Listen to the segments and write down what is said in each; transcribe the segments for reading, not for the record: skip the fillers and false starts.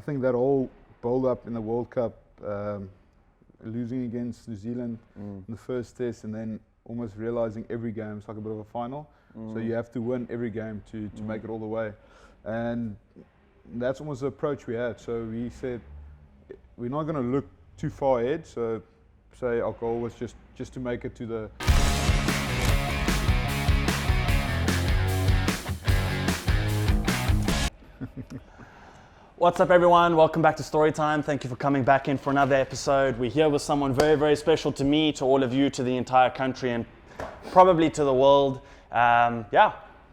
think that whole build-up in the World Cup, losing against New Zealand in the first test, and then almost realizing every game is like a bit of a final. So you have to win every game to make it all the way. And that's almost the approach we had. So we said, we're not going to look too far ahead. So say our goal was just to make it to the... What's up, everyone? Welcome back to Storytime. Thank you for coming back in for another episode. We're here with someone very, very special to me, to all of you, to the entire country, and probably to the world.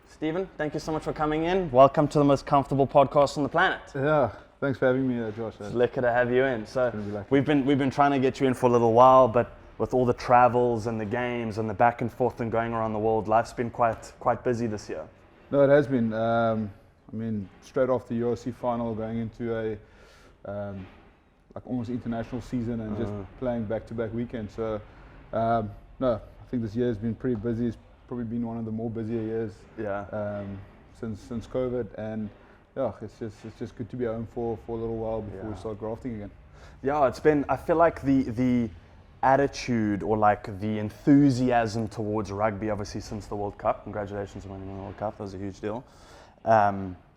Stephen, thank you so much for coming in. Welcome to the most comfortable podcast on the planet. Yeah, thanks for having me, Josh. It's lekker to have you in. So we've been trying to get you in for a little while, but with all the travels and the games and the back and forth and going around the world, life's been quite busy this year. No, it has been. Straight off the URC final, going into a almost international season and just playing back-to-back weekends. So, I think this year has been pretty busy. It's probably been one of the more busier years since COVID, and it's just good to be home for a little while before we start grafting again. Yeah, it's been. I feel like the attitude or like the enthusiasm towards rugby, obviously since the World Cup. Congratulations on winning the World Cup. That was a huge deal.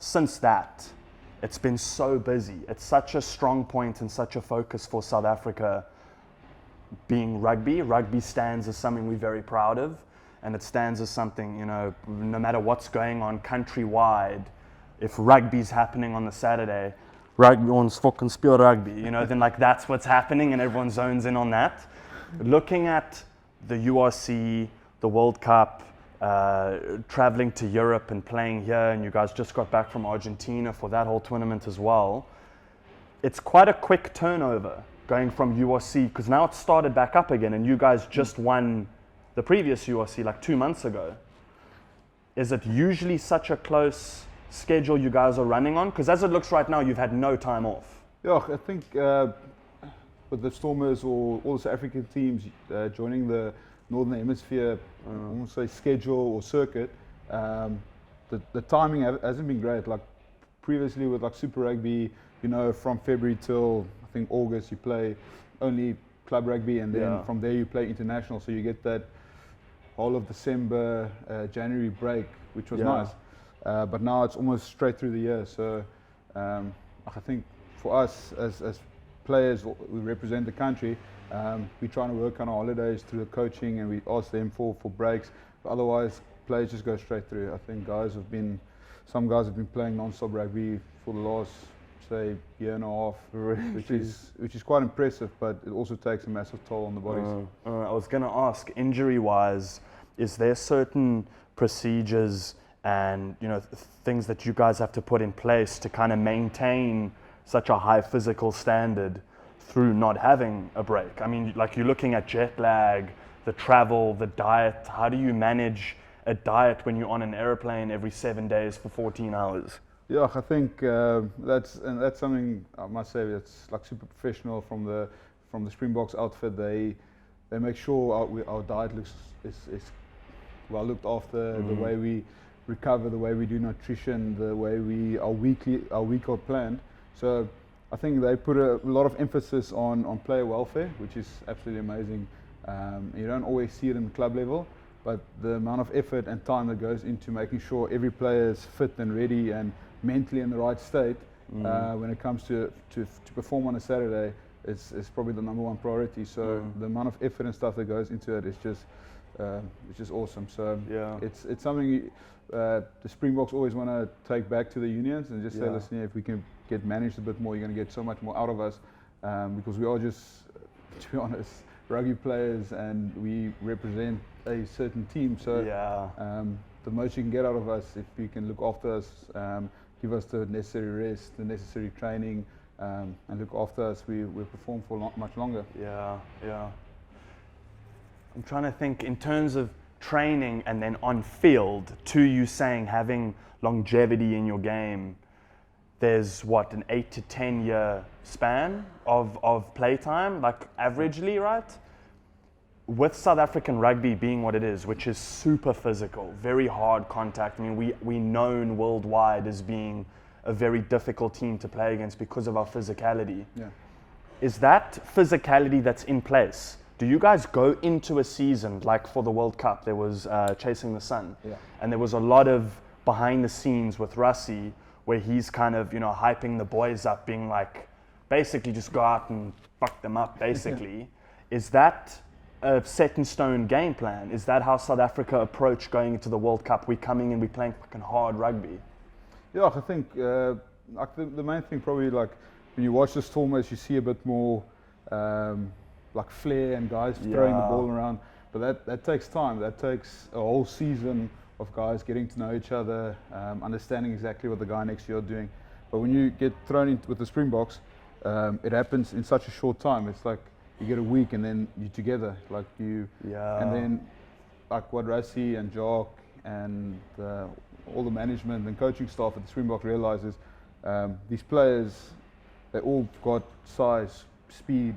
Since that, it's been so busy. It's such a strong point and such a focus for South Africa being rugby. Rugby stands as something we're very proud of, and it stands as something, no matter what's going on countrywide, if rugby's happening on the Saturday, everyone's fucking speel rugby, then like that's what's happening and everyone zones in on that. Looking at the URC, the World Cup, traveling to Europe and playing here, and you guys just got back from Argentina for that whole tournament as well. It's quite a quick turnover going from URC, because now it's started back up again, and you guys just won the previous URC like 2 months ago. Is it usually such a close schedule you guys are running on? Because as it looks right now, you've had no time off. Yeah, I think with the Stormers or all the South African teams joining the Northern Hemisphere, almost say schedule or circuit, the timing hasn't been great. Like previously with like Super Rugby, from February till I think August you play only club rugby, and then from there you play international. So you get that whole of December, January break, which was nice. But now it's almost straight through the year. So I think for us as players who represent the country, we're trying to work on our holidays through the coaching, and we ask them for breaks. But otherwise, players just go straight through. I think some guys have been playing non-stop rugby for the last, say, year and a half, which is quite impressive. But it also takes a massive toll on the bodies. I was going to ask, injury-wise, is there certain procedures and things that you guys have to put in place to kind of maintain such a high physical standard through not having a break? I mean, like you're looking at jet lag, the travel, the diet. How do you manage a diet when you're on an airplane every 7 days for 14 hours? Yeah, I think that's something I must say that's like super professional from the Springbok's outfit. They make sure our diet is well looked after, the way we recover, the way we do nutrition, the way our week are planned. So I think they put a lot of emphasis on player welfare, which is absolutely amazing. You don't always see it in the club level, but the amount of effort and time that goes into making sure every player is fit and ready and mentally in the right state when it comes to perform on a Saturday is probably the number one priority. So the amount of effort and stuff that goes into it is just awesome. So it's something the Springboks always want to take back to the unions and just say, listen, if we can get managed a bit more, you're going to get so much more out of us, because we are just, to be honest, rugby players, and we represent a certain team. So the most you can get out of us, if you can look after us, give us the necessary rest, the necessary training, and look after us, we'll perform for much longer. I'm trying to think in terms of training and then on field, to you saying having longevity in your game. There's what, an 8 to 10 year span of playtime, like averagely, right? With South African rugby being what it is, which is super physical, very hard contact. I mean, we known worldwide as being a very difficult team to play against because of our physicality. Yeah. Is that physicality that's in place? Do you guys go into a season, like for the World Cup, there was Chasing the Sun, and there was a lot of behind the scenes with Rassie, where he's kind of, hyping the boys up, being like, basically just go out and fuck them up, basically. Is that a set in stone game plan? Is that how South Africa approach going into the World Cup? We're coming and we're playing fucking hard rugby. Yeah, I think like the main thing probably, like when you watch the Stormers, you see a bit more like flair and guys throwing the ball around. But that takes time. That takes a whole season of guys getting to know each other, understanding exactly what the guy next to you are doing. But when you get thrown in with the Springboks, it happens in such a short time. It's like you get a week and then you're together. Like and then like what Rassie and Jock and all the management and coaching staff at the Springbok realizes, these players, they all got size, speed,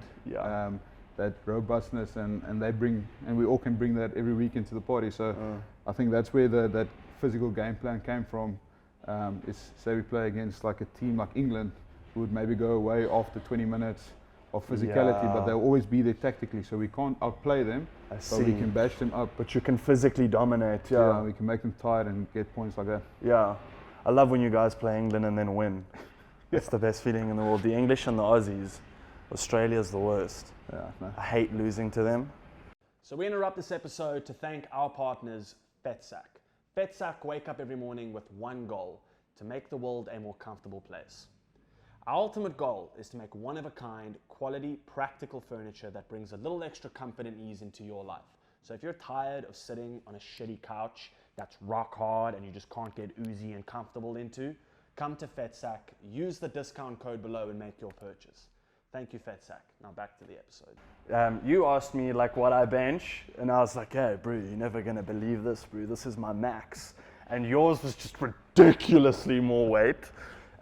that robustness, and they bring, and we all can bring that every week into the party. So I think that's where that physical game plan came from. Is say we play against like a team like England, who would maybe go away after 20 minutes of physicality, but they'll always be there tactically, so we can't outplay them, but we can bash them up. But you can physically dominate, we can make them tired and get points like that. Yeah, I love when you guys play England and then win. It's the best feeling in the world. The English and the Aussies, Australia's the worst. I hate losing to them. So we interrupt this episode to thank our partners, FetSack. FetSack wake up every morning with one goal: to make the world a more comfortable place. Our ultimate goal is to make one-of-a-kind, quality, practical furniture that brings a little extra comfort and ease into your life. So if you're tired of sitting on a shitty couch that's rock hard and you just can't get oozy and comfortable into, come to FetSack, use the discount code below and make your purchase. Thank you, FetSack. Now back to the episode. You asked me like what I bench, and I was like, hey, bro, you're never gonna believe this, bro. This is my max. And yours was just ridiculously more weight.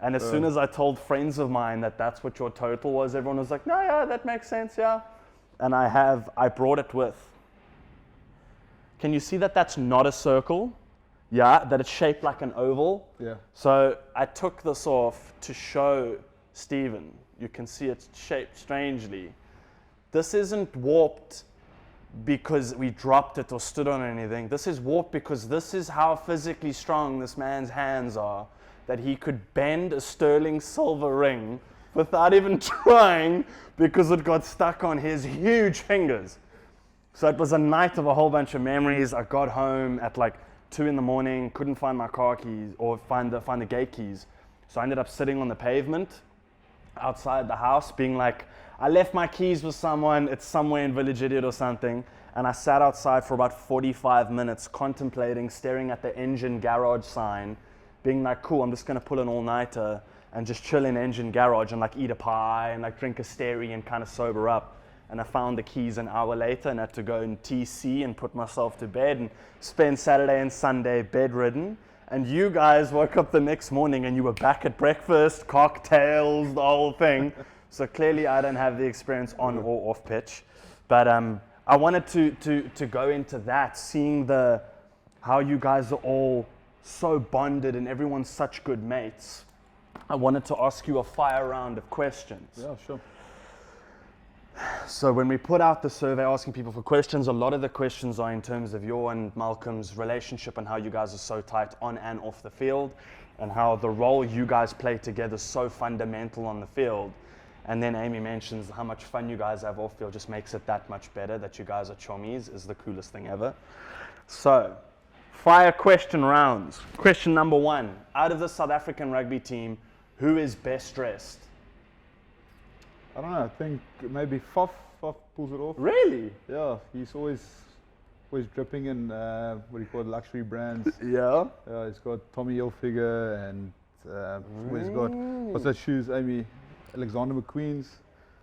And as soon as I told friends of mine that that's what your total was, everyone was like, no, yeah, that makes sense, yeah. And I brought it with. Can you see that that's not a circle? Yeah, that it's shaped like an oval. Yeah. So I took this off to show Stephen. You can see it's shaped strangely. This isn't warped because we dropped it or stood on anything. This is warped because this is how physically strong this man's hands are, that he could bend a sterling silver ring without even trying because it got stuck on his huge fingers. So it was a night of a whole bunch of memories. I got home at like 2 a.m, couldn't find my car keys or find the gate keys. So I ended up sitting on the pavement outside the house being like, I left my keys with someone, it's somewhere in Village Idiot or something. And I sat outside for about 45 minutes contemplating, staring at the engine garage sign, being like, cool, I'm just gonna pull an all-nighter and just chill in engine garage and like eat a pie and like drink a steri and kind of sober up. And I found the keys an hour later and had to go and TC and put myself to bed and spend Saturday and Sunday bedridden. And you guys woke up the next morning and you were back at breakfast, cocktails, the whole thing. So clearly I don't have the experience on or off pitch. But I wanted to go into that, seeing how you guys are all so bonded and everyone's such good mates. I wanted to ask you a fire round of questions. Yeah, sure. So when we put out the survey asking people for questions, a lot of the questions are in terms of your and Malcolm's relationship and how you guys are so tight on and off the field, and how the role you guys play together is so fundamental on the field. And then Aimee mentions how much fun you guys have off field, just makes it that much better that you guys are chommies, is the coolest thing ever. So, fire question rounds. Question number 1. Out of the South African rugby team, who is best dressed? I don't know, I think maybe Faf pulls it off. Really? Yeah, he's always dripping in, what do you call it, luxury brands. Yeah. He's got Tommy Hilfiger and he's got, what's that shoes, Aimee? Alexander McQueen's.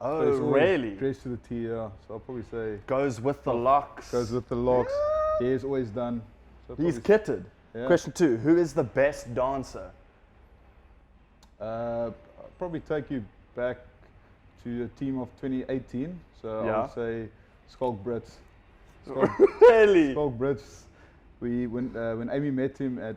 Oh, so really? Dressed to the T, yeah. So I'll probably say... Goes with the locks. Goes with the locks. Yeah. He's always done. So he's kitted. Yeah. Question 2. Who is the best dancer? I'll probably take you back to the team of 2018. So I would say Skalk Brits. Really? Skalk Brits. When Aimee met him at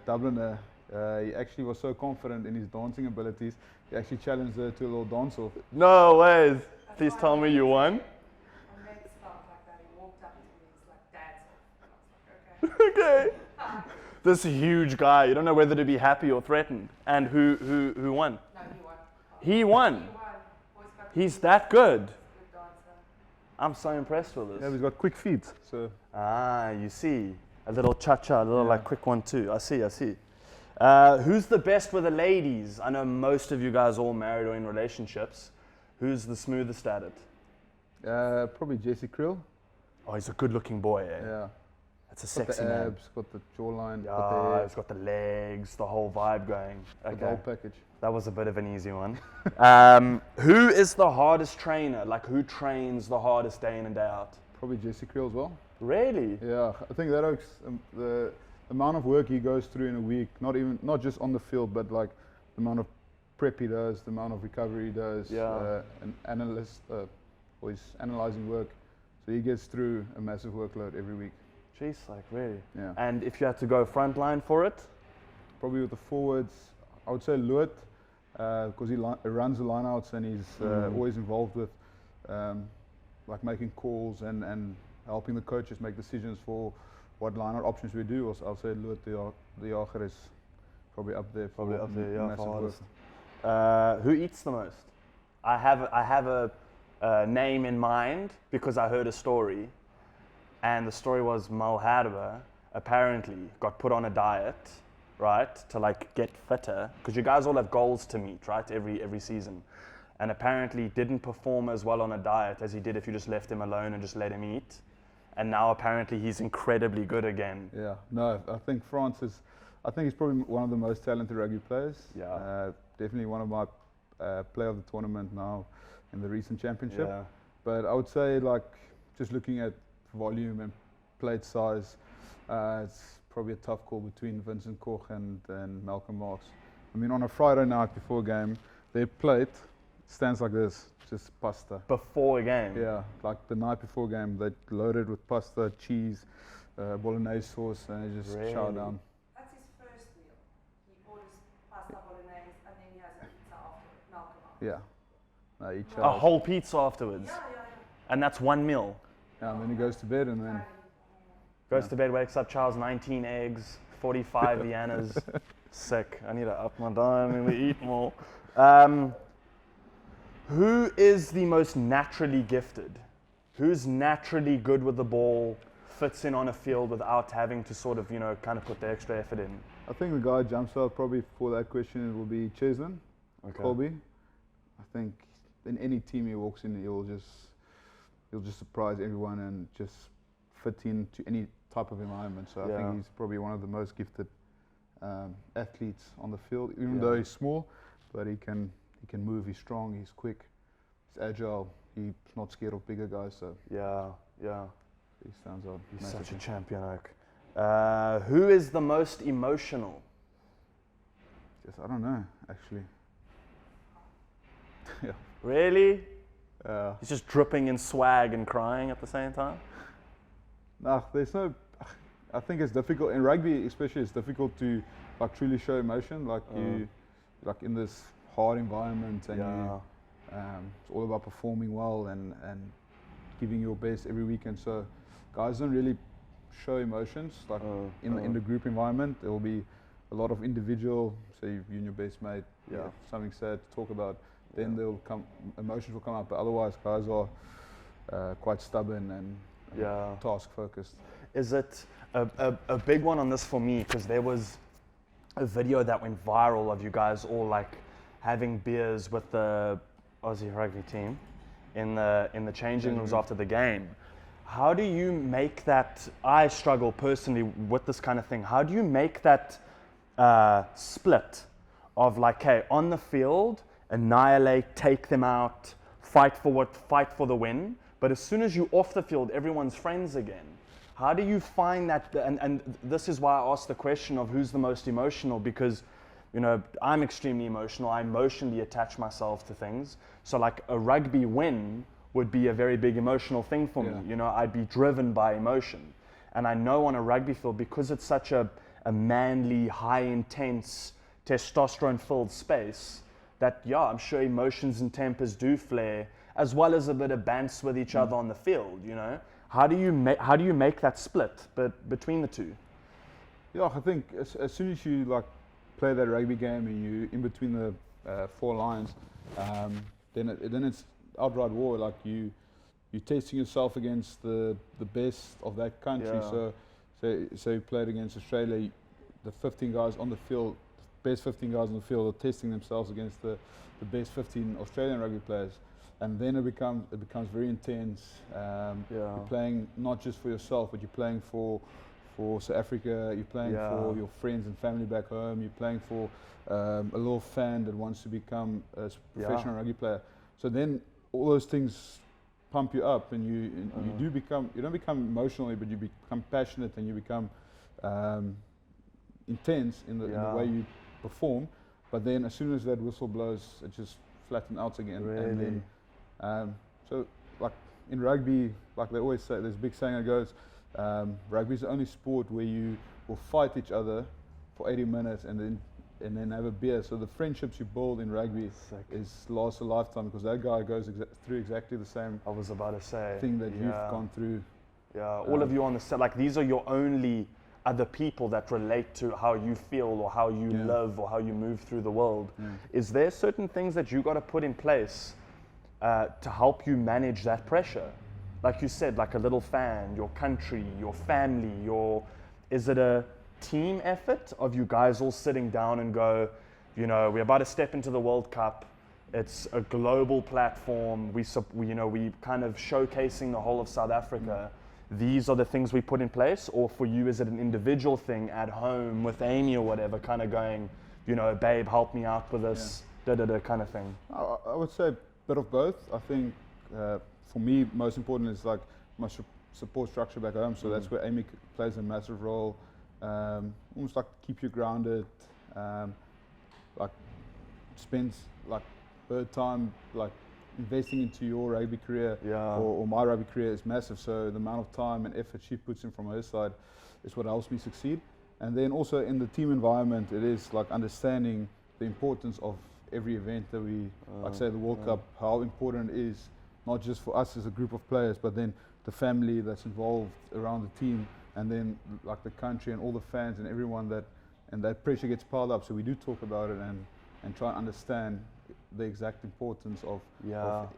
Dublin He actually was so confident in his dancing abilities, he actually challenged her to a little dance-off. No ways. Please tell me you won. My mate felt like that. He walked up to me, he's like, dance off. And I was like, okay. Okay. This huge guy, you don't know whether to be happy or threatened. And who won? No, he won. He won. He won. Boys got He's that good. good dancer. I'm so impressed with Yeah, this. he's got quick feet. So You see. A little cha-cha, a little like quick one too. I see. Who's the best with the ladies? I know most of you guys are all married or in relationships. Who's the smoothest at it? probably Jesse Krill. Oh, he's a good-looking boy, eh? Yeah. That's a Got sexy the man. abs, got the jawline, got Yeah, the hair, he's got the legs, the whole vibe going. got the whole Okay, package. that was a bit of an easy one. Who is the hardest trainer? Like, who trains the hardest day in and day out? Probably Jesse Krill as well. Really? Yeah, I think that the amount of work he goes through in a week, not just on the field, but like the amount of prep he does, the amount of recovery he does, Yeah. an analyst, or he's analyzing work, so he gets through a massive workload every week. Jeez, like really? Yeah, And if you had to go frontline for it? probably with the forwards, I would say Luit, because he runs the lineouts and he's always involved with like making calls and helping the coaches make decisions for what lineout options we do. Also, I'll say Luit the Jager is probably up there. For Probably up there, yeah, massive for work. hardest. Who eats the most? I have a name in mind because I heard a story, and the story was Malharba apparently got put on a diet, right, to like get fitter, because you guys all have goals to meet, right, every season, and apparently didn't perform as well on a diet as he did if you just left him alone and just let him eat, and now apparently he's incredibly good again. Yeah, no, I think I think he's probably one of the most talented rugby players. Yeah. Definitely one of my player of the tournament now in the recent championship. Yeah. But I would say, like, just looking at volume and plate size, it's probably a tough call between Vincent Koch and Malcolm Marx. I mean, on a Friday night before a game, their plate stands like this, just pasta. Before a game. Yeah, like the night before game, they loaded with pasta, cheese, bolognese sauce, and they just chow Really? down. That's his first meal. He orders pasta bolognese and then he has a pizza after Malcolm Marx. Yeah. No, he A chows. whole pizza afterwards. Yeah. And that's one meal. Yeah, and then he goes to bed, and then Goes to bed, wakes up, chows 19 eggs, 45 Viennas. Sick. I need to up my diet and we eat more. Who is the most naturally gifted? Who's naturally good with the ball, fits in on a field without having to sort of, kind of put the extra effort in? I think the guy jumps out probably for that question will be Cheslin, Colby. I think in any team he walks in, he'll just surprise everyone and just fit into any type of environment. So I Yeah. think he's probably one of the most gifted athletes on the field, even Yeah. though he's small, but he can move, he's strong, he's quick, he's agile, he's not scared of bigger guys, so Yeah. he stands out. He's such a massively. champion, Oak. Who is the most emotional? Just, I don't know, actually. Yeah. Really? He's just dripping in swag and crying at the same time? No, there's no. I think it's difficult in rugby, especially. It's difficult to like truly show emotion, like you, like in this hard environment, and Yeah. it's all about performing well and giving your best every weekend. So guys don't really show emotions like in the group environment. There will be a lot of individual. So you and your best mate, you Yeah. have something sad to talk about. Then emotions will come up. But otherwise, guys are quite stubborn and Yeah. task focused. Is it a big one on this for me? Because there was a video that went viral of you guys all like having beers with the Aussie rugby team in the changing rooms after the game. How do you make that? I struggle personally with this kind of thing. How do you make that split of like, hey, on the field, annihilate, take them out, fight for the win, but as soon as you're off the field, everyone's friends again? How do you find that? And this is why I asked the question of who's the most emotional, because I'm extremely emotional. I emotionally attach myself to things. So like a rugby win would be a very big emotional thing for me. Yeah. I'd be driven by emotion. And I know on a rugby field, because it's such a a manly, high intense, testosterone-filled space that, yeah, I'm sure emotions and tempers do flare, as well as a bit of bants with each other on the field, you know? How do you make that split between the two? Yeah, I think as soon as you like play that rugby game and you in between the four lines, then it's outright war. Like you're testing yourself against the best of that country. Yeah. So you played against Australia, the 15 guys on the field, best 15 guys on the field are testing themselves against the best 15 Australian rugby players, and then it becomes very intense. You're playing not just for yourself, but you're playing for South Africa. You're playing for your friends and family back home. You're playing for a little fan that wants to become a professional rugby player. So then all those things pump you up, and you don't become emotional, but you become passionate, and you become intense in the way you perform. But then as soon as that whistle blows, it just flattens out again. Really? And then so like in rugby, like they always say, there's a big saying that goes, rugby is the only sport where you will fight each other for 80 minutes and then have a beer. So the friendships you build in rugby lasts a lifetime, because that guy goes through exactly the same I was about to say thing that you've gone through. Yeah, all of you on the set, like these are your only other people that relate to how you feel or how you live or how you move through the world. Is there certain things that you got to put in place to help you manage that pressure? Like you said, like a little fan, your country, your family, is it a team effort of you guys all sitting down and go, you know, we're about to step into the World Cup. It's a global platform. We kind of showcasing the whole of South Africa. These are the things we put in place, or for you, is it an individual thing at home with Aimee or whatever, kind of going, you know, babe, help me out with this, kind of thing? I would say a bit of both. I think for me, most important is like my support structure back home. So that's where Aimee plays a massive role. Almost like keep you grounded, like spends like her time like investing into your rugby career or my rugby career is massive. So the amount of time and effort she puts in from her side is what helps me succeed. And then also in the team environment, it is like understanding the importance of every event that we, like say the World Cup, how important it is, not just for us as a group of players, but then the family that's involved around the team, and then like the country and all the fans and everyone that pressure gets piled up. So we do talk about it and try and understand the exact importance of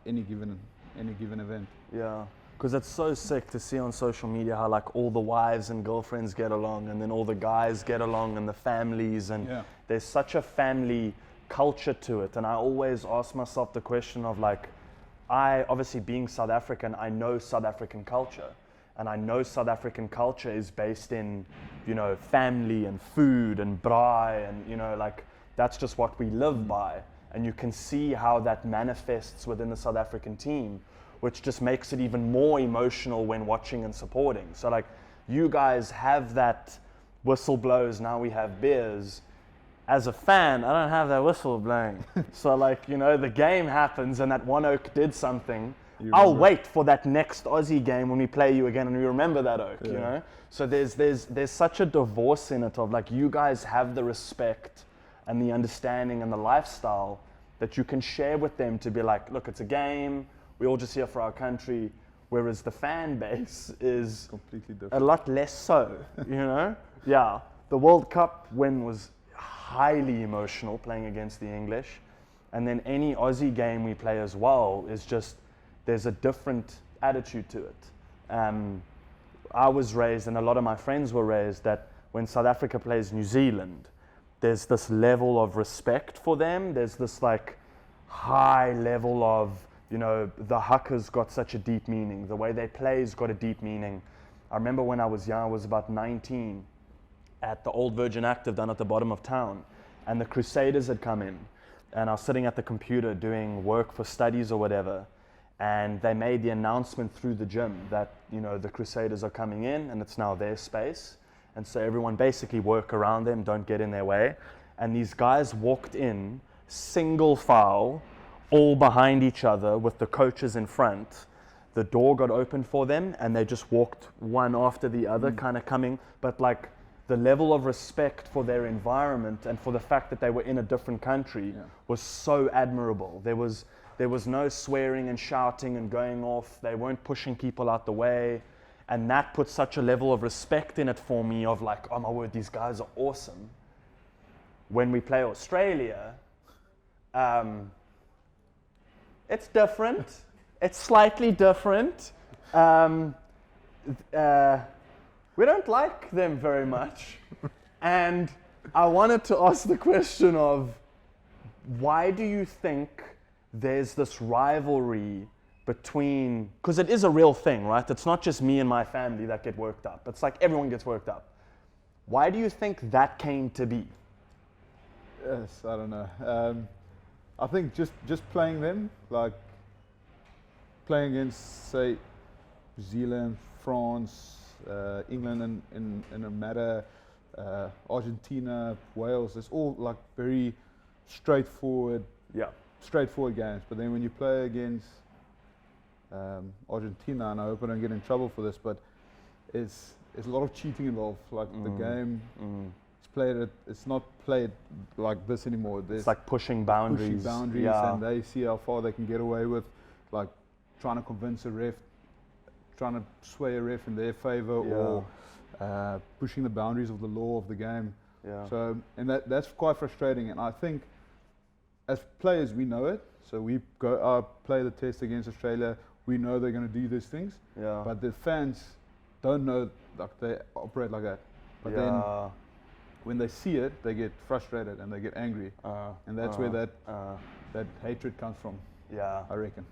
any given event. Yeah, because it's so sick to see on social media how like all the wives and girlfriends get along, and then all the guys get along, and the families, and there's such a family culture to it. And I always ask myself the question of like, I obviously being South African, I know South African culture, and I know South African culture is based in, you know, family and food and braai, and you know, like that's just what we live by. And you can see how that manifests within the South African team, which just makes it even more emotional when watching and supporting. So like you guys have that whistle blows, now we have beers. As a fan, I don't have that whistle blowing. So like, you know, the game happens and that one oak did something. I'll wait for that next Aussie game when we play you again and we remember that oak, you know? So there's such a divorce in it of like, you guys have the respect and the understanding and the lifestyle that you can share with them to be like, look, it's a game, we're all just here for our country, whereas the fan base is completely different. A lot less so, you know? Yeah, the World Cup win was highly emotional, playing against the English, and then any Aussie game we play as well is just, there's a different attitude to it. I was raised, and a lot of my friends were raised, that when South Africa plays New Zealand, there's this level of respect for them. There's this like high level of, you know, the haka's got such a deep meaning. The way they play's got a deep meaning. I remember when I was young, I was about 19, at the Old Virgin Active down at the bottom of town, and the Crusaders had come in, and I was sitting at the computer doing work for studies or whatever, and they made the announcement through the gym that, you know, the Crusaders are coming in and it's now their space. And so everyone basically work around them, don't get in their way. And these guys walked in, single file, all behind each other with the coaches in front. The door got opened for them and they just walked one after the other, kind of coming. But like the level of respect for their environment and for the fact that they were in a different country was so admirable. There was no swearing and shouting and going off. They weren't pushing people out the way. And that put such a level of respect in it for me of like, oh my word, these guys are awesome. When we play Australia, it's different. It's slightly different. We don't like them very much. And I wanted to ask the question of, why do you think there's this rivalry between, because it is a real thing, right? It's not just me and my family that get worked up. It's like everyone gets worked up. Why do you think that came to be? Yes, I don't know. I think just playing them, like playing against, say, New Zealand, France, England in a matter, Argentina, Wales, it's all like very straightforward games. But then when you play against Argentina, and I hope I don't get in trouble for this, but it's a lot of cheating involved. Like the game, it's not played like this anymore. It's like pushing boundaries, and they see how far they can get away with, like trying to convince a ref, trying to sway a ref in their favor, or pushing the boundaries of the law of the game. So, and that's quite frustrating. And I think as players we know it. So we go out, play the test against Australia. We know they're going to do these things. But the fans don't know, like they operate like that. But then when they see it, they get frustrated and they get angry. And that's where that hatred comes from. I reckon.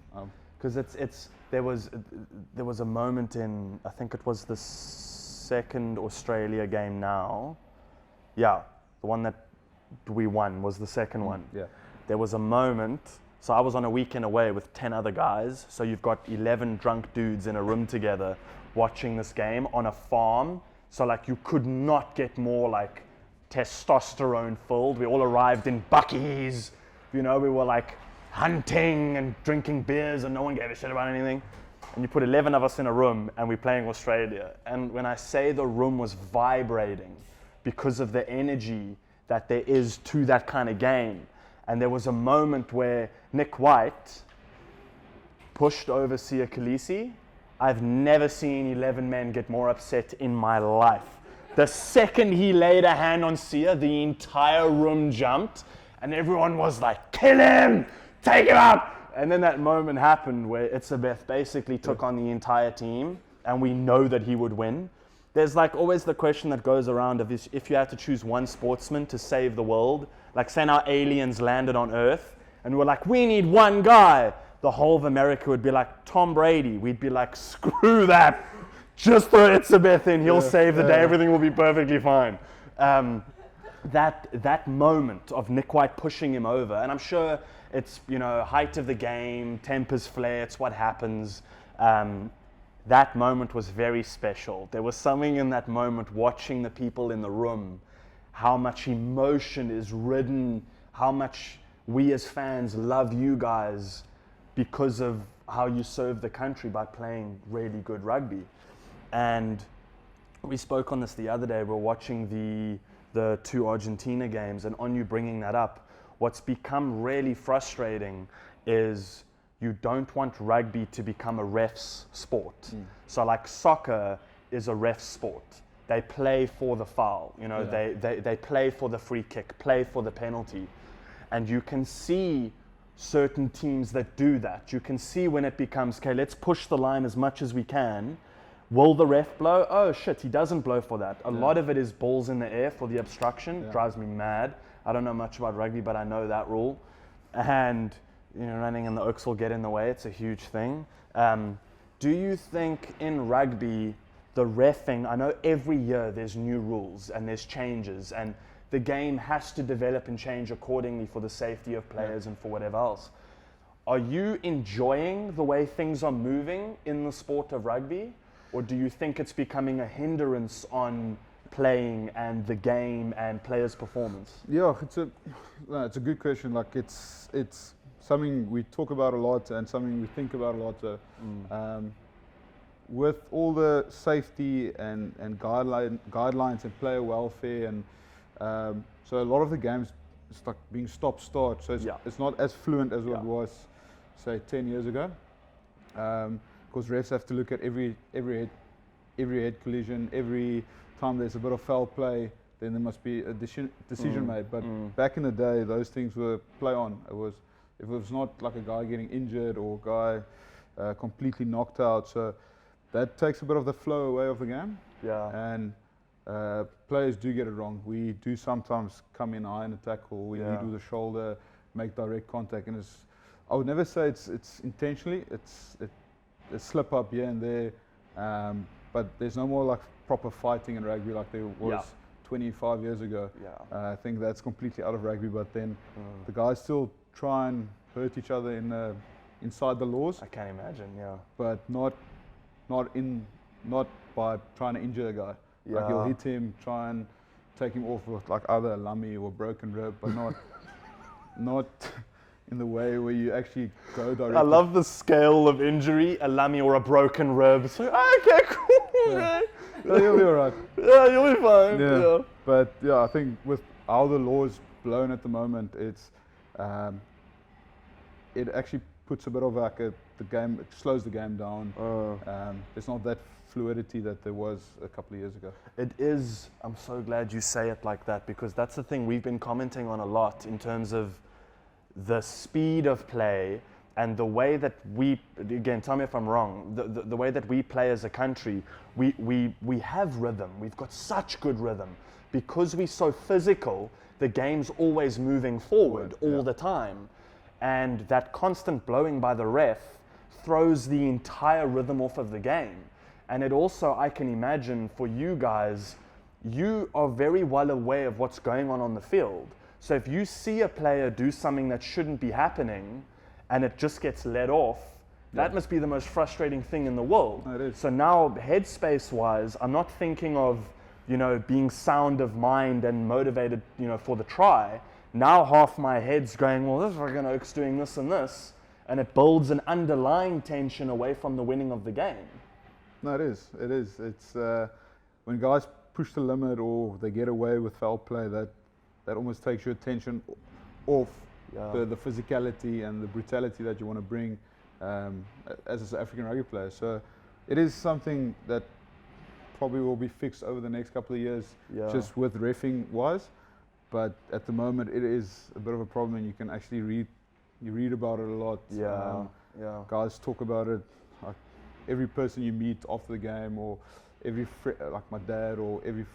Because there was a moment in, I think it was the second Australia game now. The one that we won was the second one. There was a moment, so I was on a weekend away with 10 other guys, so you've got 11 drunk dudes in a room together watching this game on a farm, so like you could not get more like testosterone filled. We all arrived in buckies, we were like hunting and drinking beers and no one gave a shit about anything. And you put 11 of us in a room and we're playing Australia. And when I say the room was vibrating because of the energy that there is to that kind of game. And there was a moment where Nick White pushed over Sia Khaleesi. I've never seen 11 men get more upset in my life. The second he laid a hand on Sia, the entire room jumped and everyone was like, kill him! Take him out! And then that moment happened where Itzebeth basically took on the entire team and we know that he would win. There's like always the question that goes around of if you had to choose one sportsman to save the world, like say now aliens landed on Earth and we're like, we need one guy. The whole of America would be like, Tom Brady. We'd be like, screw that. Just throw Itzebeth in, he'll save the day, everything will be perfectly fine. That moment of Nick White pushing him over, and I'm sure it's, height of the game, tempers flare, it's what happens. That moment was very special. There was something in that moment watching the people in the room, how much emotion is ridden, how much we as fans love you guys because of how you serve the country by playing really good rugby. And we spoke on this the other day. We were watching the two Argentina games, and on you bringing that up, what's become really frustrating is you don't want rugby to become a ref's sport. So like soccer is a ref's sport. They play for the foul, they play for the free kick, play for the penalty. And you can see certain teams that do that. You can see when it becomes, okay, let's push the line as much as we can. Will the ref blow? Oh shit, he doesn't blow for that. A lot of it is balls in the air for the obstruction. It drives me mad. I don't know much about rugby, but I know that rule. And running in the oaks will get in the way. It's a huge thing. Do you think in rugby, the reffing, I know every year there's new rules and there's changes and the game has to develop and change accordingly for the safety of players and for whatever else. Are you enjoying the way things are moving in the sport of rugby? Or do you think it's becoming a hindrance on playing and the game and players' performance? Yeah, it's a good question. Like it's something we talk about a lot and something we think about a lot. with all the safety and guidelines and player welfare, and so a lot of the games it's like being stop-start, so it's not as fluent as what it was, say, 10 years ago. Because refs have to look at every head collision, every time there's a bit of foul play, then there must be a decision made. But back in the day, those things were play on. If it was not like a guy getting injured or a guy completely knocked out, so that takes a bit of the flow away of the game. Yeah. And players do get it wrong. We do sometimes come in high in a tackle, we lead with the shoulder, make direct contact, and I would never say it's intentionally. It's a slip up here and there, but there's no more like proper fighting in rugby like there was 25 years ago. I think that's completely out of rugby. But then the guys still try and hurt each other inside the laws. I can't imagine. But not by trying to injure a guy. Like you'll hit him, try and take him off with like either a lummy or broken rib, but not in the way where you actually go directly. I love the scale of injury, a lummy or a broken rib. So, okay, cool, man. You'll be alright. Yeah, you'll be fine. Yeah. But yeah, I think with how the law's blown at the moment, it actually puts a bit of like the game, it slows the game down. It's not that fluidity that there was a couple of years ago. It is. I'm so glad you say it like that, because that's the thing we've been commenting on a lot in terms of the speed of play and the way that we, again, tell me if I'm wrong, the way that we play as a country, we have rhythm. We've got such good rhythm. Because we're so physical, the game's always moving forward all the time. And that constant blowing by the ref throws the entire rhythm off of the game. And it also, I can imagine for you guys, you are very well aware of what's going on the field. So if you see a player do something that shouldn't be happening and it just gets let off, that must be the most frustrating thing in the world. It is. So now, headspace wise, I'm not thinking of, being sound of mind and motivated, for the try. Now half my head's going, well, this fucking oak's doing this and this, and it builds an underlying tension away from the winning of the game. No, it is. It's when guys push the limit or they get away with foul play, that almost takes your attention off the physicality and the brutality that you want to bring as an South African rugby player. So it is something that probably will be fixed over the next couple of years, just with reffing wise. But at the moment, it is a bit of a problem, and you can actually read about it a lot. Guys talk about it. Like every person you meet after the game, or every like my dad, or every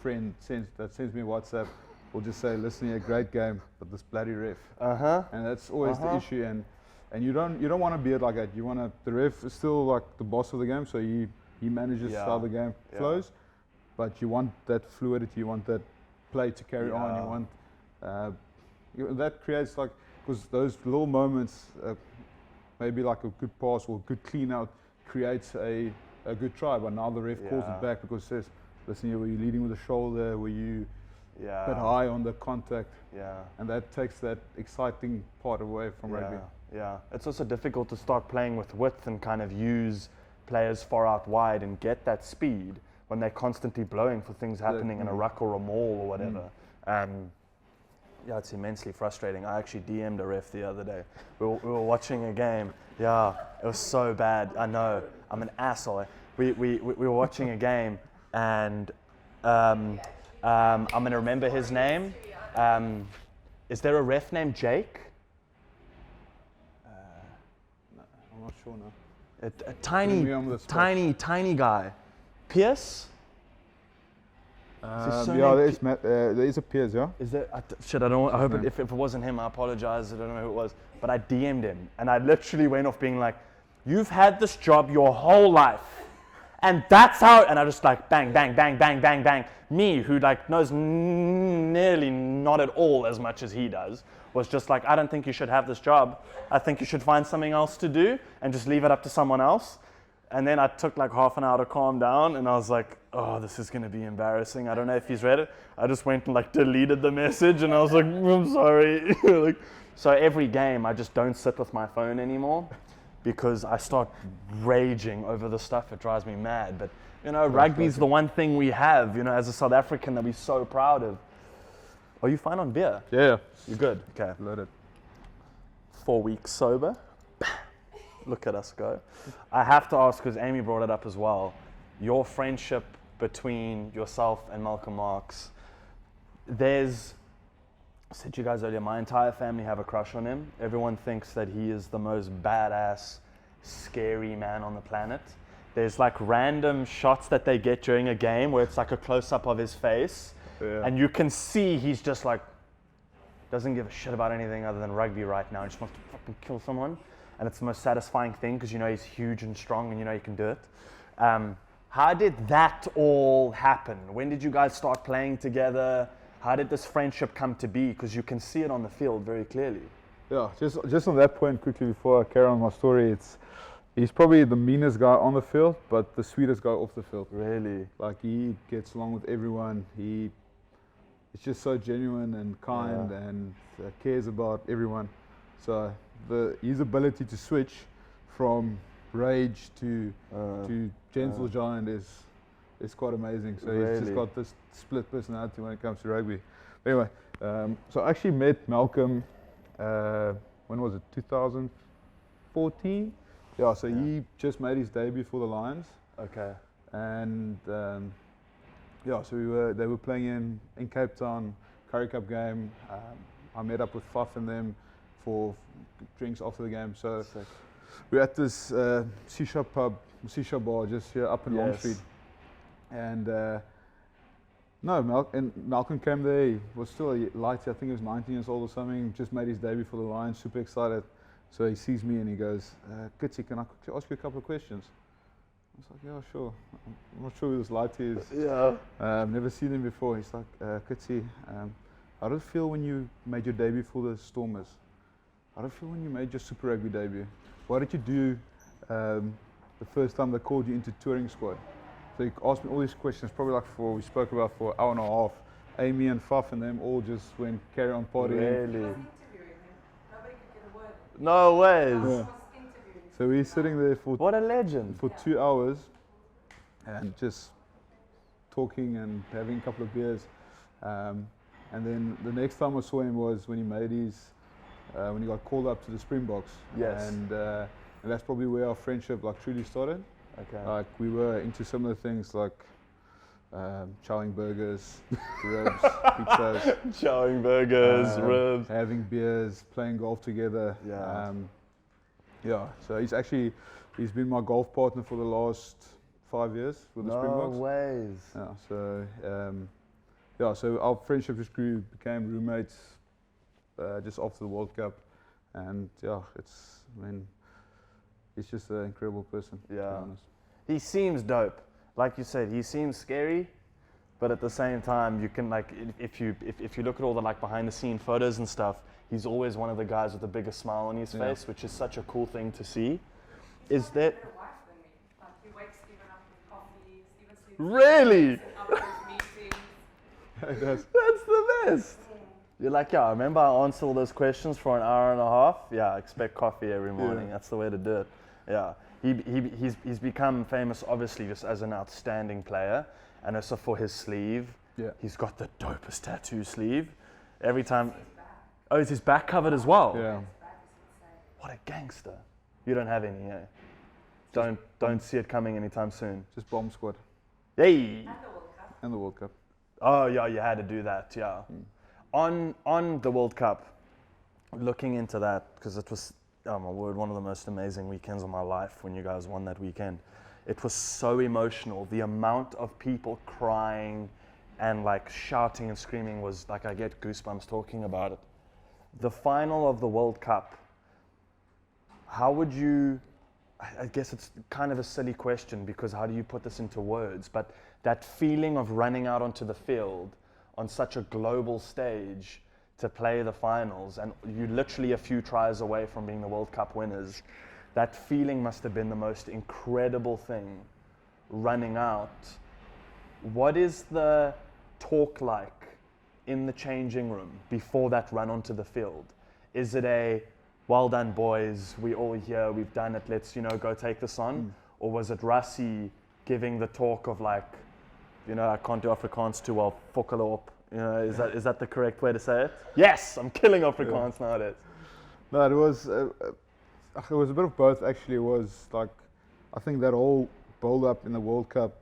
friend that sends me a WhatsApp, will just say, "Listen, here, great game, but this bloody ref." And that's always the issue. And you don't want to be it like that. You want the ref is still like the boss of the game, so he manages how the game flows. But you want that fluidity. You want that play to carry on. You want that creates like, because those little moments, maybe like a good pass or a good clean out creates a good try. But now the ref calls it back because it says, "Listen, here, were you leading with the shoulder? Were you a bit high on the contact?" And that takes that exciting part away from rugby. It's also difficult to start playing with width and kind of use players far out wide and get that speed when they're constantly blowing for things happening in a ruck or a maul or whatever. It's immensely frustrating. I actually DM'd a ref the other day. We were watching a game. Yeah, it was so bad. I know, I'm an asshole. We were watching a game, and I'm going to remember his name. Is there a ref named Jake? No, I'm not sure now. A tiny guy. Pierce? There is a Pierce, yeah. Is there? Shit, I don't. I hope if it wasn't him, I apologize. I don't know who it was, but I DM'd him, and I literally went off being like, "You've had this job your whole life, and that's how." And I just like bang, bang, bang, bang, bang, bang. Me, who like knows nearly not at all as much as he does, was just like, "I don't think you should have this job. I think you should find something else to do and just leave it up to someone else." And then I took like half an hour to calm down, and I was like, "Oh, this is going to be embarrassing. I don't know if he's read it." I just went and like deleted the message, and I was like, "I'm sorry." So every game, I just don't sit with my phone anymore. because I start raging over the stuff. It drives me mad. But, you know, rugby's the one thing we have, you know, as a South African that we're so proud of. Are you fine on beer? Yeah. You're good? Okay. Loaded. 4 weeks sober. Look at us go. I have to ask, because Aimee brought it up as well, your friendship between yourself and Malcolm Marx. I said to you guys earlier, my entire family have a crush on him. Everyone thinks that he is the most badass, scary man on the planet. There's like random shots that they get during a game where it's like a close-up of his face. Yeah. And you can see he's just like, doesn't give a shit about anything other than rugby right now. He just wants to fucking kill someone. And it's the most satisfying thing because you know he's huge and strong and you know he can do it. How did that all happen? When did you guys start playing together? How did this friendship come to be? Because you can see it on the field very clearly. Yeah, just on that point quickly before I carry on my story, he's probably the meanest guy on the field, but the sweetest guy off the field. Really? Like he gets along with everyone. It's just so genuine and kind and cares about everyone. So his ability to switch from rage to gentle giant is quite amazing. So he's just got this split personality when it comes to rugby. But anyway, so I actually met Malcolm, when was it, 2014? Yeah, so he just made his debut for the Lions. Okay. And so they were playing in Cape Town, Currie Cup game. I met up with Fuff and them for drinks after the game. So we're at this shisha bar just here up in Long Street. And Malcolm came there. He was still a light. I think he was 19 years old or something. Just made his debut for the Lions. Super excited. So he sees me and he goes, "Kitsy, can I quickly ask you a couple of questions?" I was like, "Yeah, sure." I'm not sure who this light is. Yeah. I've never seen him before. He's like, "Kitsy, how did it feel when you made your debut for the Stormers? How did it feel when you made your Super Rugby debut? What did you do the first time they called you into touring squad?" So he asked me all these questions, probably like we spoke about for an hour and a half. Aimee and Fuff and them all just went carry on partying. Really? Nobody could get a word. No ways. Yeah. Was interviewing. So we're sitting there for What a legend. 2 hours and just talking and having a couple of beers. And then the next time I saw him was when he made when he got called up to the Springboks. Yes. And that's probably where our friendship like truly started. Okay. Like we were into similar things like chowing burgers, ribs, pizzas. Chowing burgers, ribs. Having beers, playing golf together. Yeah. So he's been my golf partner for the last 5 years with the Springboks. No ways. So our friendship just became roommates just after the World Cup, and he's just an incredible person. To be honest. He seems dope. Like you said, he seems scary, but at the same time, you can like if you look at all the like behind the scene photos and stuff, he's always one of the guys with the biggest smile on his face, which is such a cool thing to see. Is that Better wife than me. Like he wakes Stephen up with coffee. Stephen sleeps. really? Up his meetings. That's the best. You're like, yeah, remember I answered all those questions for an hour and a half? Yeah, expect coffee every morning. That's the way to do it. Yeah. He's become famous, obviously, just as an outstanding player, and also for his sleeve. Yeah. He's got the dopest tattoo sleeve. Every time. Oh, is his back covered as well? Yeah. What a gangster. You don't have any, eh? Don't see it coming anytime soon. Just bomb squad Hey. And the World Cup. and the World Cup. Oh yeah, you had to do that. Yeah. On the World Cup, looking into that because it was, oh my word, one of the most amazing weekends of my life when you guys won that weekend. It was so emotional. The amount of people crying and like shouting and screaming was like, I get goosebumps talking about it. The final of the World Cup, how would you, I guess it's kind of a silly question because how do you put this into words, but that feeling of running out onto the field on such a global stage to play the finals, and you're literally a few tries away from being the World Cup winners, that feeling must have been the most incredible thing, running out. What is the talk like in the changing room before that run onto the field? Is it a, well done boys, we all here, we've done it, let's, go take this on? Or was it Rassie giving the talk of like, I can't do Afrikaans too well, fokkele op? Is that the correct way to say it? Yes, I'm killing Afrikaans nowadays. No, it was a bit of both actually. It was like, I think that whole build up in the World Cup,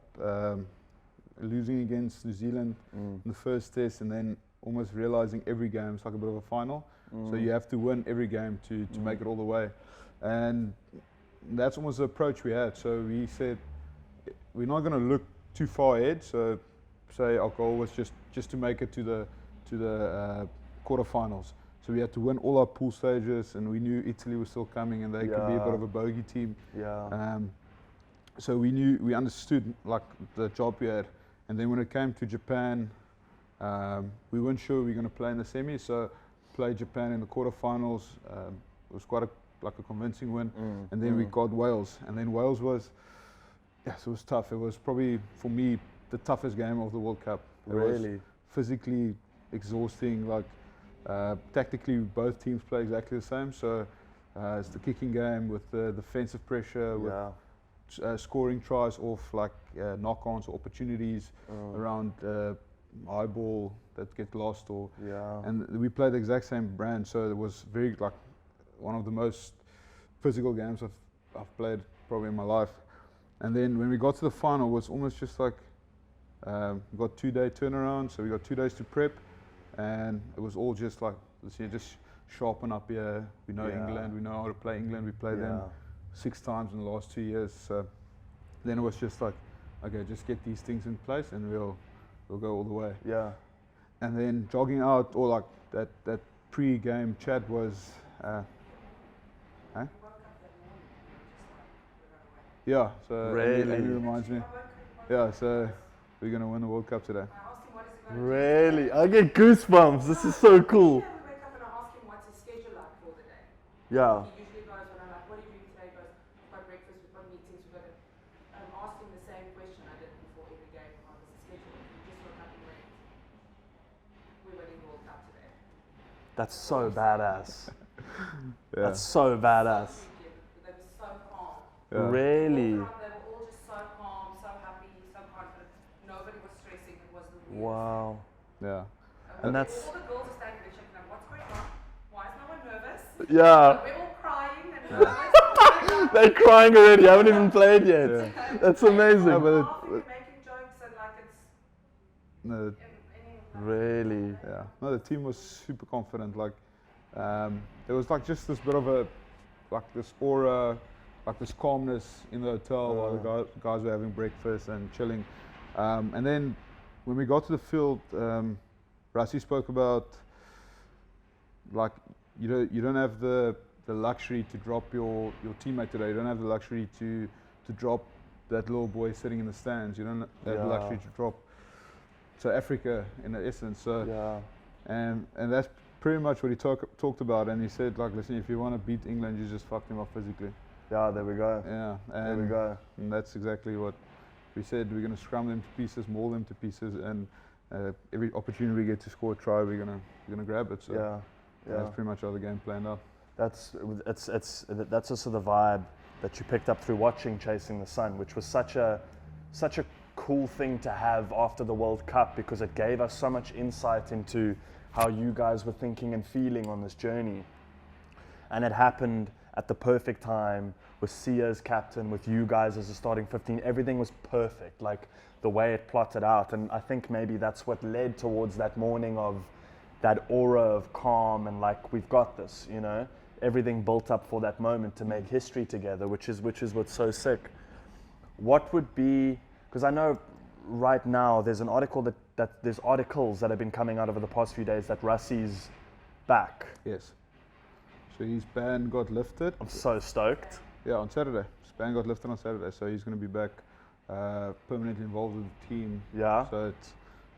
losing against New Zealand in the first test, and then almost realizing every game is like a bit of a final. So you have to win every game to make it all the way. And that's almost the approach we had. So we said, we're not going to look too far ahead. So say our goal was just to make it to the quarterfinals. So we had to win all our pool stages, and we knew Italy was still coming, and they could be a bit of a bogey team. Yeah. So we understood like the job we had. And then when it came to Japan, we weren't sure we were going to play in the semi. So played Japan in the quarterfinals. It was quite a convincing win. And then we got Wales, and then Wales was, yes, it was tough. It was probably for me the toughest game of the World Cup. It was physically exhausting. Like tactically, both teams play exactly the same. So it's the kicking game with the defensive pressure, with scoring tries off like knock-ons or opportunities around high ball that get lost, and we played the exact same brand. So it was very like one of the most physical games I've played probably in my life. And then when we got to the final, it was almost just like we got 2-day turnaround, so we got 2 days to prep, and it was all just like, let's see, just sharpen up here. We know England, we know how to play England. We played them 6 times in the last 2 years. So then it was just like, okay, just get these things in place, and we'll go all the way. Yeah. And then jogging out, or like that pre-game chat was, yeah. So Aimee reminds me. Yeah. So we're gonna win the World Cup today. Really? I get goosebumps. This is so cool. We wake up and I ask him what's his schedule like for the day. Yeah. He usually goes when I'm like, what are you doing today? He goes, we've got breakfast, we've got meetings, we've got it. I'm asking the same question I did before every game. How was the schedule? He just woke up and went, we're winning the World Cup today. That's so badass. That's so badass. They were so calm. Really? They were all just so calm, so happy, so confident. Nobody was stressing. It was the weirdest. Wow. Yeah. And that's. All the girls are standing there checking out what's going on. Why is no one nervous? Yeah. We're all crying and nervous. They're crying already. Haven't even played yet. That's amazing. No, but making jokes and like it's. no, Really? yeah. No, the team was super confident. Like there was like just this bit of a like this aura, like this calmness in the hotel while the guys were having breakfast and chilling. And then when we got to the field, Rassie spoke about like you don't have the luxury to drop your teammate today. You don't have the luxury to drop that little boy sitting in the stands. You don't have the luxury to drop South Africa in essence. So and that's pretty much what he talked about. And he said like, listen, if you want to beat England, you just fuck them up physically. Yeah, there we go. Yeah, and there we go. And that's exactly what we said. We're going to scrum them to pieces, maul them to pieces, and every opportunity we get to score a try, we're gonna grab it. So that's pretty much how the game planned out. That's also the vibe that you picked up through watching Chasing the Sun, which was such a cool thing to have after the World Cup, because it gave us so much insight into how you guys were thinking and feeling on this journey. And it happened at the perfect time, with Sia as captain, with you guys as a starting 15. Everything was perfect, like the way it plotted out. And I think maybe that's what led towards that morning of that aura of calm and like, we've got this, you know, everything built up for that moment to make history together, which is what's so sick. What would be, because I know right now there's an article that there's articles that have been coming out over the past few days that Rassie's back. Yes. So his ban got lifted. I'm so stoked. Yeah, on Saturday. His ban got lifted on Saturday, so he's going to be back permanently involved with the team. Yeah. So it's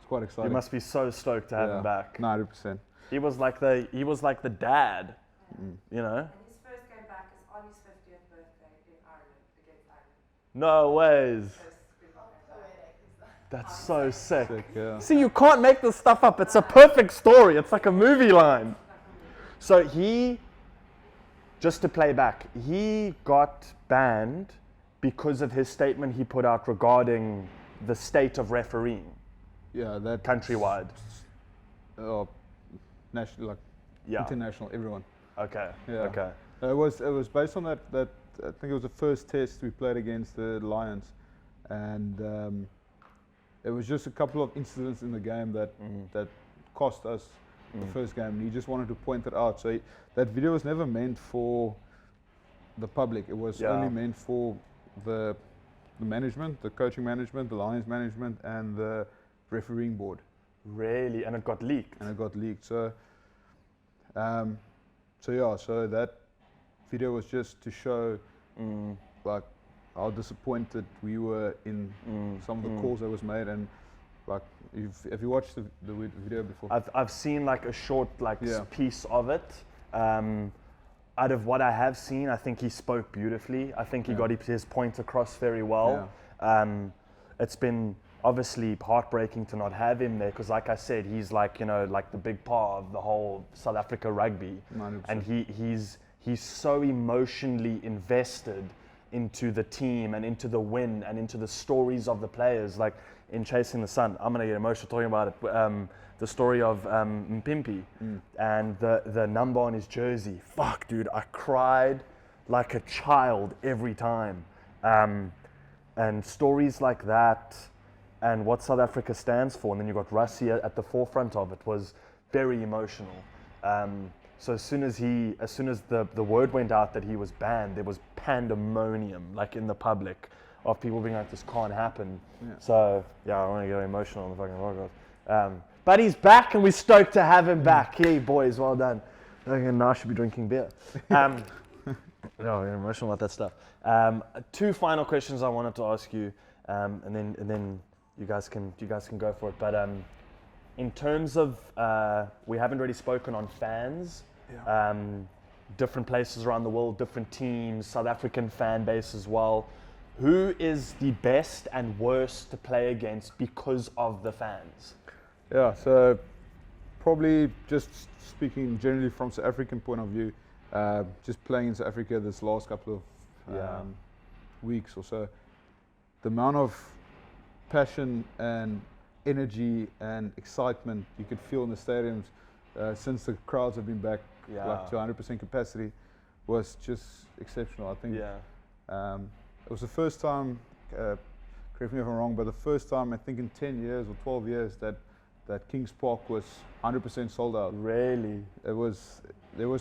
quite exciting. You must be so stoked to have him back. 100%. He was like the dad, you know. And his first game back is on his 50th birthday in Ireland against Ireland. No ways. That's so sick. Yeah. See, you can't make this stuff up. It's a perfect story. It's like a movie line. So he just to play back, he got banned because of his statement he put out regarding the state of refereeing Yeah, that countrywide. National, like Yeah. international, everyone. Okay. Yeah. Okay. It was based on that I think it was the first test we played against the Lions, and it was just a couple of incidents in the game that cost us the first game, and he just wanted to point it out. So that video was never meant for the public. It was only meant for the management, the coaching management, the Lions management, and the refereeing board. Really? And it got leaked? And it got leaked. So that video was just to show like how disappointed we were in some of the calls that was made, and like have you watched the video before? I've seen like a short piece of it. Out of what I have seen, I think he spoke beautifully. I think he got his point across very well. It's been obviously heartbreaking to not have him there, because like I said, he's like, like the big part of the whole South Africa rugby. 100%. And he's so emotionally invested into the team and into the win and into the stories of the players. Like in Chasing the Sun, I'm gonna get emotional talking about it. The story of Mpimpi and the number on his jersey. Fuck, dude, I cried like a child every time. And stories like that, and what South Africa stands for, and then you got Rassie at the forefront of it, was very emotional. So as soon as the word went out that he was banned, there was pandemonium, like in the public, of people being like, this can't happen. Yeah. So yeah, I want to get emotional on the fucking podcast. But he's back, and we're stoked to have him back. Hey boys, well done. Okay, now I should be drinking beer. No, I'm emotional about that stuff. 2 final questions I wanted to ask you, and then you guys can go for it. But in terms of, we haven't really spoken on fans. Different places around the world, different teams, South African fan base as well. Who is the best and worst to play against because of the fans? Yeah, so probably just speaking generally from South African point of view, just playing in South Africa this last couple of weeks or so, the amount of passion and energy and excitement you could feel in the stadiums since the crowds have been back like to 100% capacity was just exceptional. I think it was the first time, correct me if I'm wrong, but the first time I think in 10 years or 12 years that Kings Park was 100% sold out. Really? There was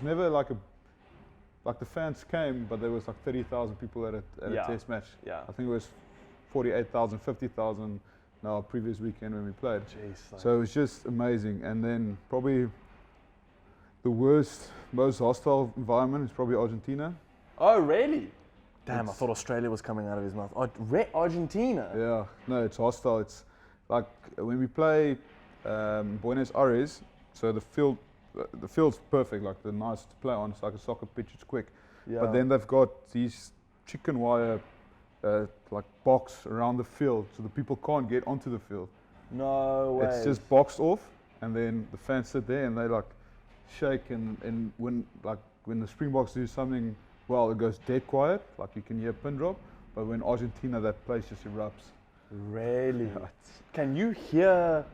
never like the fans came, but there was like 30,000 people at a test match. Yeah. I think it was 48,000, 50,000 now previous weekend when we played. Jeez, So it was just amazing. And then probably the worst, most hostile environment is probably Argentina. Oh, really? Damn, I thought Australia was coming out of his mouth. Argentina? Yeah, no, it's hostile. It's like when we play Buenos Aires, so the field's perfect, like they're nice to play on. It's like a soccer pitch, it's quick. Yeah. But then they've got these chicken wire like box around the field, so the people can't get onto the field. No way. It's just boxed off, and then the fans sit there and they like shake, and when the Springboks do something well, it goes dead quiet, like you can hear a pin drop. But when Argentina, that place just erupts. Really? Can you hear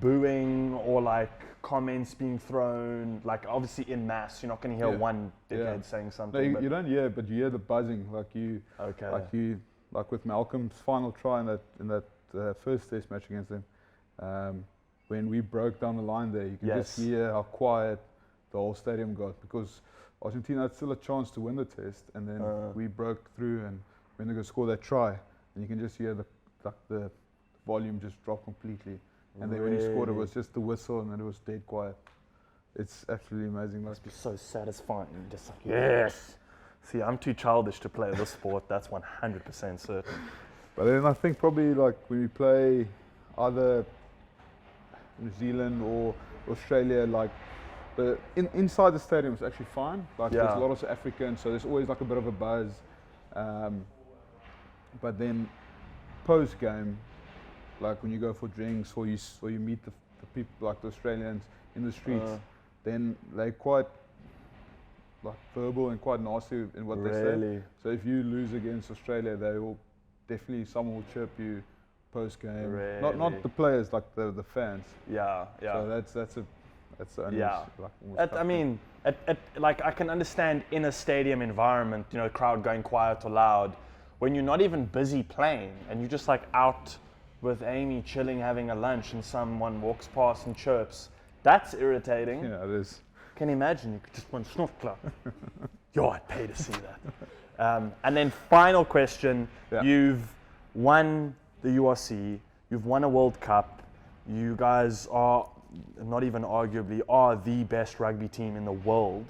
booing or like comments being thrown, like obviously in mass? You're not going to hear one dickhead saying something. No, you don't hear, but you hear the buzzing, like with Malcolm's final try in that first test match against them. When we broke down the line there, you can just hear how quiet the whole stadium got, because Argentina had still a chance to win the test, and then we broke through, and when they go score that try, and you can just hear the volume just drop completely. And then when he scored, it was just the whistle, and then it was dead quiet. It's absolutely amazing. Must be so satisfying. Just like, yes. See, I'm too childish to play this sport. That's 100% certain. But then I think probably like when we play either New Zealand or Australia, like inside the stadium is actually fine. Like there's a lot of South Africans, so there's always like a bit of a buzz. But then post game, like when you go for drinks or you meet the people like the Australians in the streets, then they're quite like verbal and quite nasty in what they say. Really? So if you lose against Australia, they will definitely, someone will chirp you post game. Not Really? the players, like the fans. Yeah, yeah. So that's the only Yeah. like, almost I mean, like I can understand in a stadium environment, you know, crowd going quiet or loud, when you're not even busy playing and you're just like out with Aimee chilling, having a lunch, and someone walks past and chirps. That's irritating. Yeah, it is. Can you imagine? You could just want snuff club. Yo, I'd pay to see that. And then final question. Yeah. You've won the URC. You've won a World Cup. You guys are, not even arguably, are the best rugby team in the world.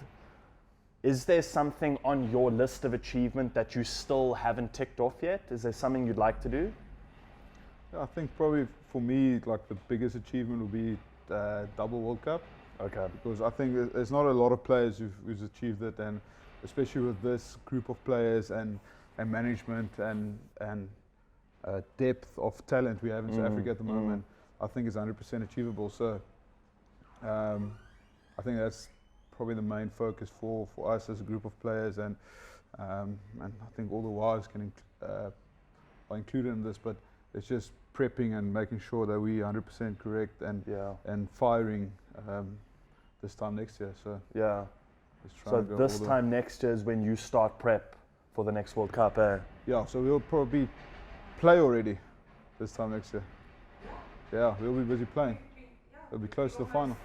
Is there something on your list of achievement that you still haven't ticked off yet? Is there something you'd like to do? I think probably for me, like the biggest achievement will be double World Cup. Okay. Because I think there's not a lot of players who's achieved it, and especially with this group of players and management and depth of talent we have in South Africa at the moment, I think it's 100% achievable. So I think that's probably the main focus for us as a group of players, and I think all the wives are included in this, but it's just prepping and making sure that we 100% correct and firing this time next year. So Yeah. let's try So and go this all the- time next year is when you start prep for the next World Cup, eh? Yeah, so we'll probably play already this time next year. Yeah, we'll be busy playing. We'll be close to the final.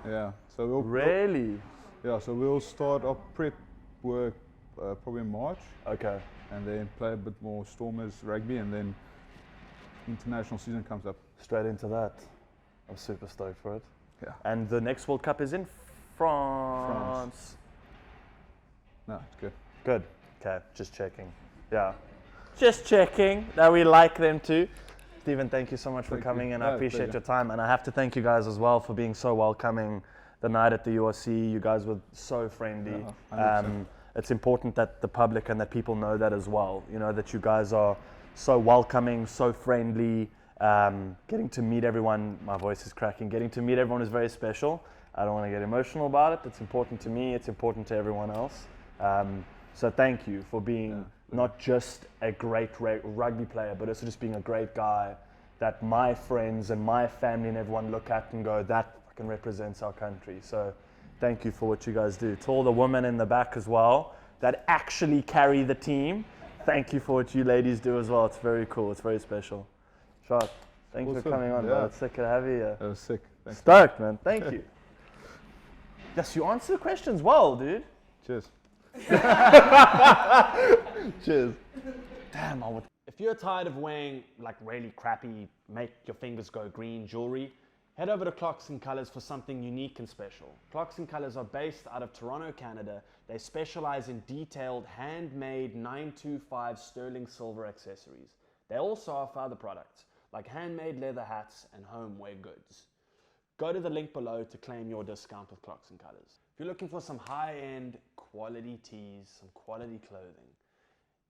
Yeah, so Really? so we'll start our prep work probably in March, Okay. and then play a bit more Stormers rugby, and then international season comes up. Straight into that. I'm super stoked for it. Yeah. And the next World Cup is in France. No, it's good. Good. Okay, just checking. Yeah. Just checking that we like them too. Stephen, thank you so much for Thank coming, you. and I No, appreciate pleasure. your time. And I have to thank you guys as well for being so welcoming the night at the URC. You guys were so friendly. Yeah, 100%. It's important that the public and that people know that as well. You know, that you guys are so welcoming, so friendly. Getting to meet everyone, my voice is cracking. Getting to meet everyone is very special. I don't want to get emotional about it. It's important to me. It's important to everyone else. So thank you for being not just a great rugby player, but also just being a great guy that my friends and my family and everyone look at and go, that fucking represents our country. So thank you for what you guys do. To all the women in the back as well that actually carry the team, thank you for what you ladies do as well. It's very cool. It's very special. Shot, thanks for Awesome. coming on, Yeah. bro. It's sick to have you here. That was sick. Thanks. Stoked, man. Thank you. Yes, you answer the questions well, dude. Cheers. Cheers. Damn, if you're tired of wearing like really crappy, make your fingers go green jewelry, head over to Clocks and Colors for something unique and special. Clocks and Colors are based out of Toronto, Canada. They specialize in detailed, handmade 925 sterling silver accessories. They also offer other products like handmade leather hats and homeware goods. Go to the link below to claim your discount with Clocks and Colors. If you're looking for some high-end quality tees, some quality clothing,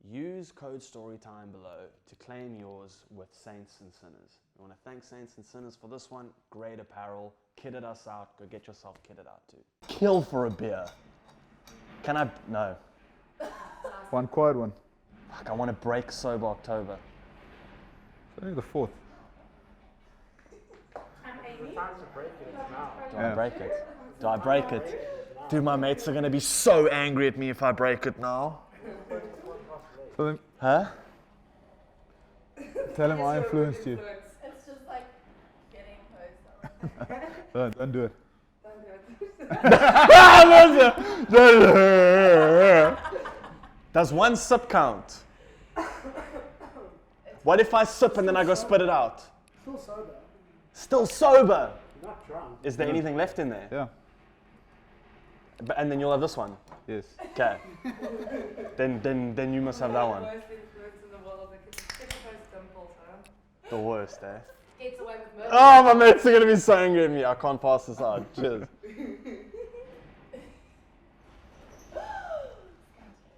use code Storytime below to claim yours with Saints and Sinners. We want to thank Saints and Sinners for this one. Great apparel. Kitted us out. Go get yourself kitted out too. Kill for a beer. Can I? No. One quiet one. Fuck, I want to break sober October. It's only the 4th. I'm Aimee. Do I break it? Do I break it? Dude, my mates are going to be so angry at me if I break it now. So then, Huh? tell him I influenced you. It's just like getting close. Don't do it. Does one sip count? What if I sip and then I go spit it out? Still sober. Still sober? Not drunk. Is there anything left in there? Yeah. And then you'll have this one. Yes. Okay. Then you must have that one. The worst influence in the world. Like, it's those dimples, huh? The worst, eh? Gets away with murder. Oh, my mates are gonna be so angry at me. I can't pass this out. Cheers.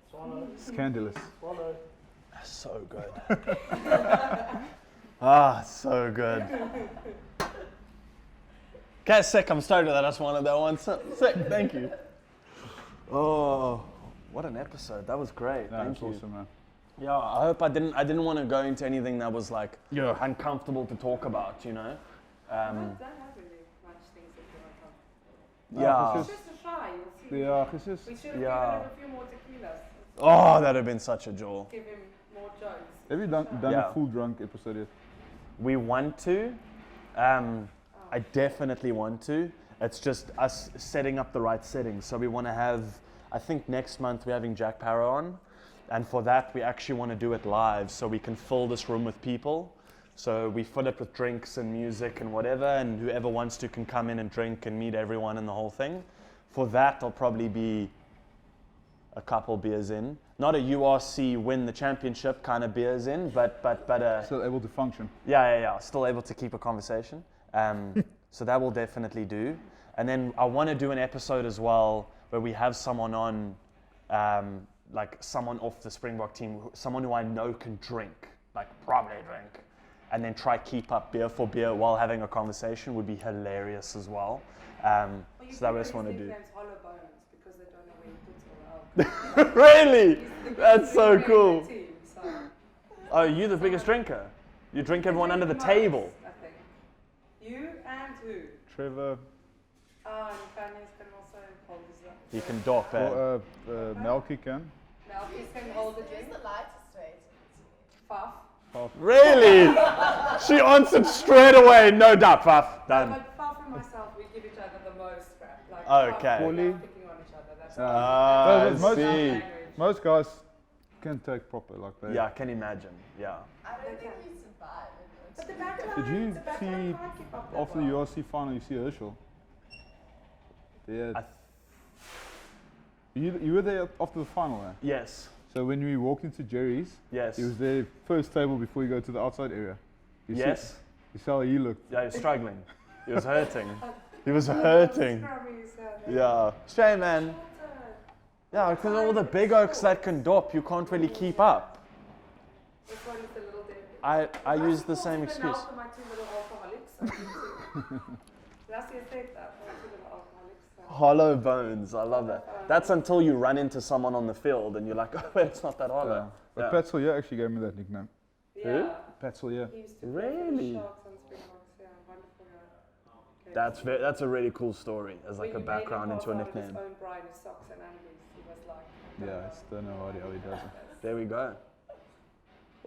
Swallow. Scandalous. Swallow. So good. Ah, so good. Okay, sick. I'm stoked with that. I just wanted that one. Sick. Thank you. Oh, what an episode! That was great. Yeah, Thank that's you. awesome, man. Yeah, I hope I didn't want to go into anything that was like Yeah. uncomfortable to talk about, you know. Don't have really much things that you're uncomfortable. Yeah. it's It's just a try, you'll see. Yeah, it's just We should have Yeah. given him a few more tequilas. Oh, that'd have been such a joy. Give him more jokes. have you done Yeah. a full drunk episode yet? We want to. I definitely want to. It's just us setting up the right settings. So we want to have, I think next month we're having Jack Parrow on. And for that, we actually want to do it live so we can fill this room with people. So we fill it with drinks and music and whatever, and whoever wants to can come in and drink and meet everyone and the whole thing. For that, I'll probably be a couple beers in. Not a URC win the championship kind of beers in, but Still able to function. yeah. Still able to keep a conversation. So that will definitely do. And then I want to do an episode as well where we have someone on, like someone off the Springbok team, someone who I know can drink, like probably drink, and then try keep up beer for beer while having a conversation would be hilarious as well. So that we just want to do. Hollow bones because they don't know where he puts all the alcohol. Really? He's the That's so biggest drinker in cool. the team, so Oh, you the biggest drinker? You drink everyone under the Marx, table? I think. You and who? Trevor, And Fanny's can also hold his up. You can dop, eh? or Melky can. Malcolm can hold the Who's drink. the lightest weight? Faf. Really? She answered straight away, no doubt, Faf. Done. But Faf and myself, we give each other the most crap. Like, Okay. Faf, we Paulie. love picking on each other. That's Ah, But most- see. Most guys can take proper like that. Yeah, I can imagine. Yeah. I don't Okay. think he survived. But the backline, Did you the backline see can't keep up that after the well. URC final? You see Herschel. Yeah. I- You were there after the final, eh? Yes. So when we walked into Jerry's, Yes. he was there first table before you go to the outside area. You Yes. You saw how he looked. Yeah, he was struggling. He was hurting. He was Oh, hurting. scrubby, so Yeah. Shame, man. Shorter. Yeah, because all the big oaks that can dop, you can't really keep up. This one is the little David. I use the supported same the excuse. Malcolm, my two little alcoholics. So me too. Rassie said that, my two little alcoholics. So. Hollow bones, I love that. That's until you run into someone on the field and you're like, oh wait, it's not that hollow. Yeah. But Yeah. Pat Sawyer actually gave me that nickname. Yeah. Pat Sawyer. He used to play for the Really? Sharks and Springboks, yeah, wonderful guy. Okay. That's a really cool story as like When a you made him background into a half out of nickname. His own bride, his socks and undies, he was like, Yeah, I still know how he does it. There we go.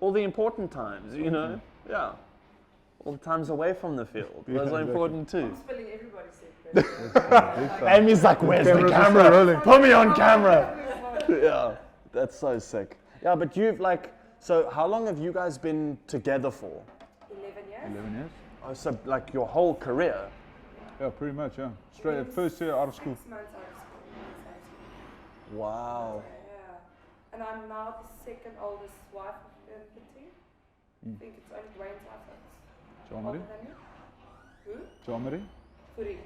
All the important times, you know? Yeah. All the times away from the field. Those are exactly. important too. I'm spilling everybody's secrets. Amy's like, where's the camera? rolling. Put me on camera. Yeah, that's so sick. Yeah, but you've like, so how long have you guys been together for? 11 years? 11 years? Oh, so like your whole career? Yeah, pretty much, yeah. Straight first year out of school. 6 months out of school. Wow. Yeah. And I'm now the second oldest wife in the team. I think it's only Dwayne's wife that's Jamari? older than me. Who? Jamari? Furi.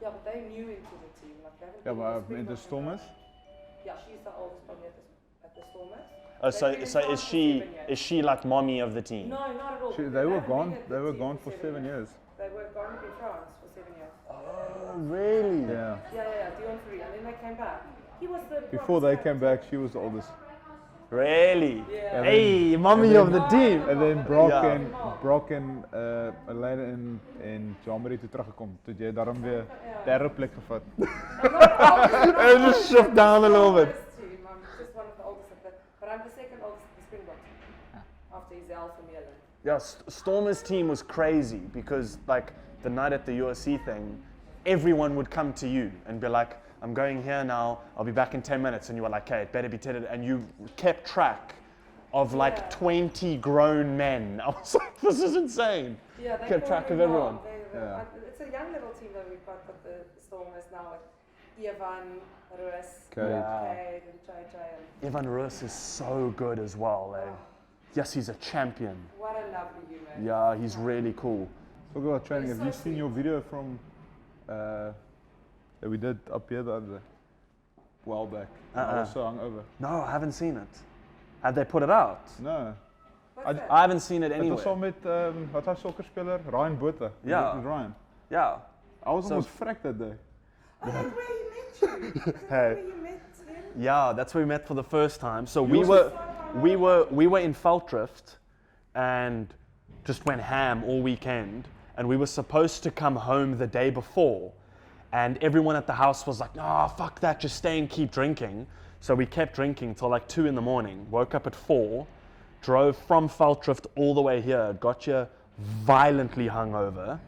Yeah, but they're new into the team. Like they haven't Yeah, been but in in the Springboks for- Stormers? Yeah, she's the oldest probably at the Stormers. Oh, They've been in so France is for she 7 years. is she like mommy of the team? No, not at all. They were haven't gone. been at They the were team gone for 7 years. They were gone in France for 7 years. Oh, really? Yeah. Yeah, Dion Furi. And then they came back. He was the Before they came back, she was the oldest. Really? Yeah. Hey, mommy of the team. En dan Brock Ja. en Elaine en Jamari toe teruggekom. Toe jy daarom weer derde plek gevat. And just shift down a little bit. I'm just one of the oldest of the, but I'm the second oldest of the Springboks. After Isel from Yelan. Yeah, Stormers team was crazy because like the night at the USC thing, everyone would come to you and be like, I'm going here now, I'll be back in 10 minutes. And you were like, okay, it better be 10. And you kept track of like Yeah. 20 grown men. I was like, this is insane. Yeah, they Kept call track me of everyone. Mom. Yeah. It's a young little team that we've got with the Stormers now. With Evan, Roos, Cade. Cade, and JJ. And Evan Roos is so good as well. Eh? Yes, he's a champion. what a lovely human. Yeah, he's really cool. Talk about training. He's Have you so seen sweet. your video from that we did up here the other day? A while back. I was so hungover. No, I haven't seen it. Have they put it out? No. What's that? I haven't seen it Dit was anywhere. saam met wat hy sokkerspeler Ryan Botha. Ja. Met Yeah. Ryan. I was So- almost fracked that day. Oh, that's where he met you. That's Hey. where you met Yeah, that's where we met for the first time. So we were in Velddrift and just went ham all weekend. And we were supposed to come home the day before. And everyone at the house was like, "Oh, fuck that, just stay and keep drinking." So we kept drinking till like 2 in the morning. Woke up at 4, drove from Velddrift all the way here, got here violently hungover.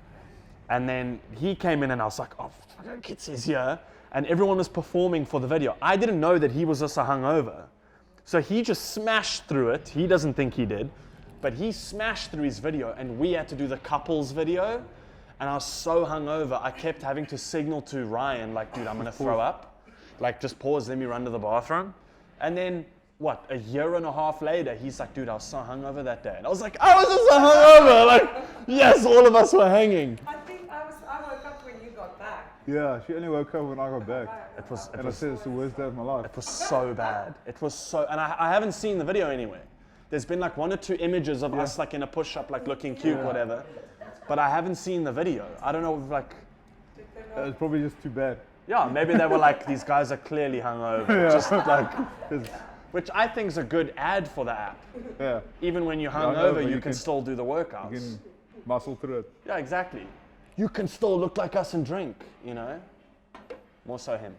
And then he came in and I was like, "Oh, fucking Kits is here." And everyone was performing for the video. I didn't know that he was also hungover. So he just smashed through it. He doesn't think he did, but he smashed through his video and we had to do the couples video. And I was so hungover, I kept having to signal to Ryan, like, "Dude, I'm gonna throw up. Like, just pause, let me run to the bathroom." And then, what, a year and a half later, he's like, "Dude, I was so hungover that day." And I was like, "I was just so hungover." Like, yes, all of us were hanging. I think I woke up when you got back. Yeah, she only woke up when I got back. It I said it's the worst day of my life. It was so bad. It was so, and I haven't seen the video anywhere. There's been like 1 or 2 images of us like in a push-up, like looking cute, whatever. But I haven't seen the video. I don't know if like, It's probably just too bad. yeah, maybe they were like, "These guys are clearly hungover." Just like, which I think is a good ad for the app. Yeah, Even when you're hungover, hungover, you you can can- still do the you workouts. can muscle through it. Yeah, exactly. You can still look like us and drink, you know? More so him.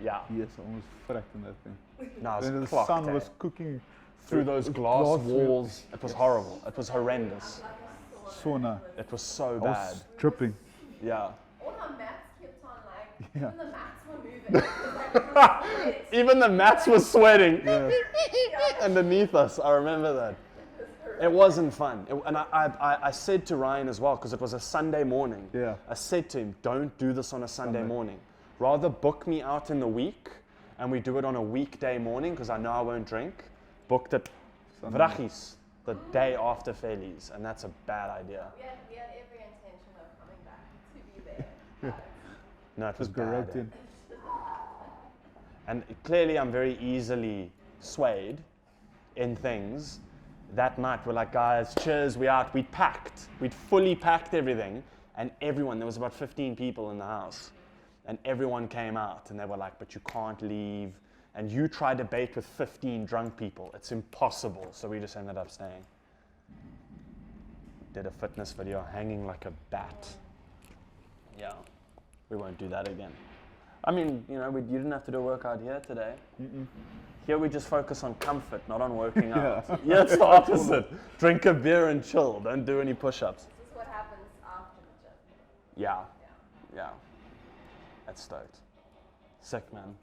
Yeah. Yes, I almost fracked in that thing. No, it And was the clocked, sun eh? was cooking Through those glass walls. It was horrible. It was horrendous. Sauna. It was so I bad. was dripping. Yeah. All our mats kept on like, Yeah. even the mats were moving. It was like, Even the mats were sweating Yeah. underneath us. I remember that. It wasn't fun. And I said to Ryan as well, because it was a Sunday morning. Yeah. I said to him, "Don't do this on a Sunday morning. Rather book me out in the week and we do it on a weekday morning because I know I won't drink." Booked it Vrachis, the day after Feli's, and that's a bad idea. we had every intention of coming back to be there. No, it was Just bad. correct eh? it. And clearly I'm very easily swayed in things. That night we're like, "Guys, cheers, we out." We'd packed. We'd fully packed everything, and everyone, there was about 15 people in the house, and everyone came out and they were like, "But you can't leave." And you try to debate with 15 drunk people. It's impossible. So we just ended up staying. Did a fitness video hanging like a bat. Yeah, we won't do that again. I mean, you know, you didn't have to do a workout here today. Here we just focus on comfort, not on working out. Yeah, it's the opposite. Drink a beer and chill. Don't do any push-ups. This is what happens after the gym. Yeah. That's stoked. Sick, man.